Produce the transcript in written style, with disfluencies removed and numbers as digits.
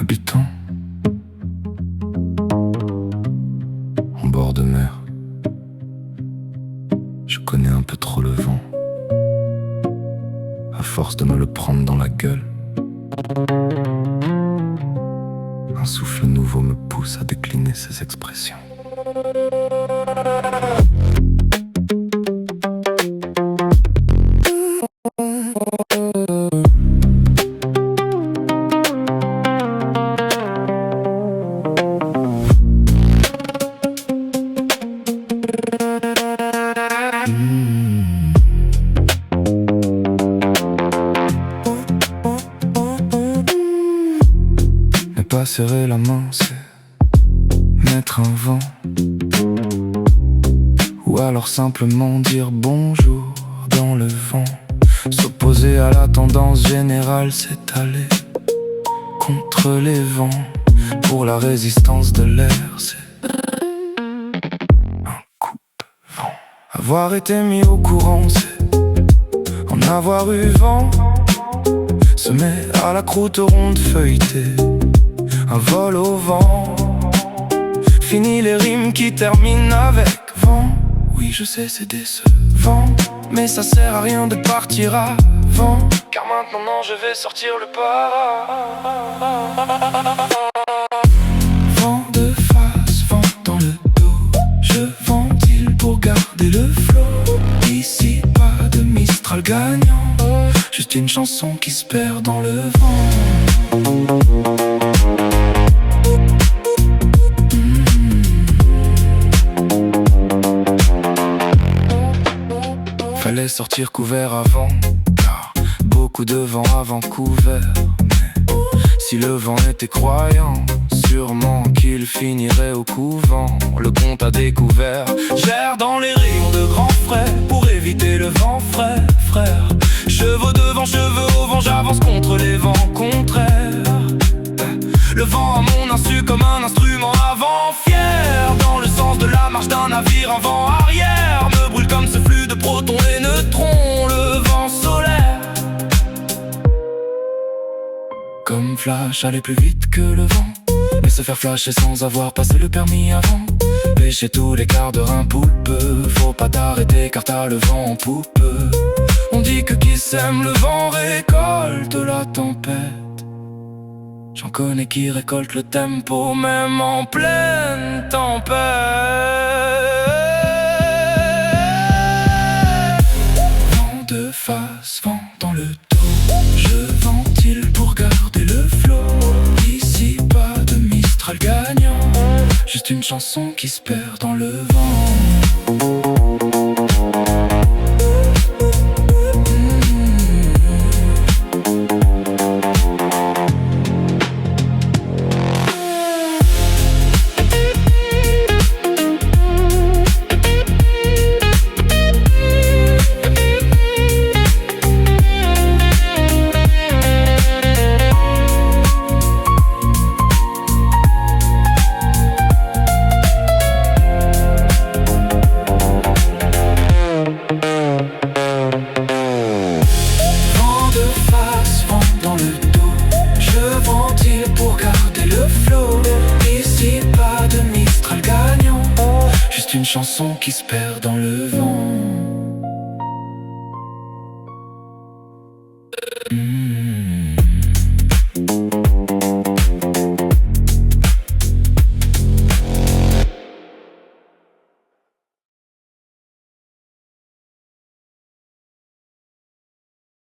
Habitant en bord de mer, je connais un peu trop le vent, à force de me le prendre dans la gueule. Un souffle nouveau me pousse à décliner ces expressions. Ne pas serrer la main, c'est mettre un vent. Ou alors simplement dire bonjour dans le vent. S'opposer à la tendance générale, c'est aller contre les vents. Pour la résistance de l'air, c'est un coupe-vent. Avoir été mis au courant, c'est en avoir eu vent. Se met à la croûte ronde feuilletée, un vol au vent. Fini les rimes qui terminent avec vent. Oui, je sais, c'est décevant, mais ça sert à rien de partir avant. Car maintenant, non, je vais sortir le vent de face, vent dans le dos. Je ventile pour garder le flow. Ici, pas de Mistral gagnant, juste une chanson qui se perd dans le vent. Fallait sortir couvert avant, car beaucoup de vent avant couvert. Mais si le vent était croyant, sûrement qu'il finirait au couvent. Le compte à découvert, gère dans les rayons de grands frais pour éviter le vent frais, frère. Chevaux devant, cheveux au vent, j'avance contre les vents contraires. Le vent à mon insu comme un instrument avant, fier dans le sens de la marche d'un navire. Un vent arrière me brûle comme ce flux de protons et neutrons. Le vent solaire, comme flash, aller plus vite que le vent, mais se faire flasher sans avoir passé le permis avant. Pêcher tous les quarts d'heure un poulpe, faut pas t'arrêter car t'as le vent en poupe. On dit que qui sème le vent récolte la tempête. J'en connais qui récoltent le tempo même en pleine tempête. Vent de face, vent dans le dos. Je ventile pour garder le flow. Ici pas de Mistral gagnant, juste une chanson qui se perd dans le vent. Une chanson qui se perd dans le vent.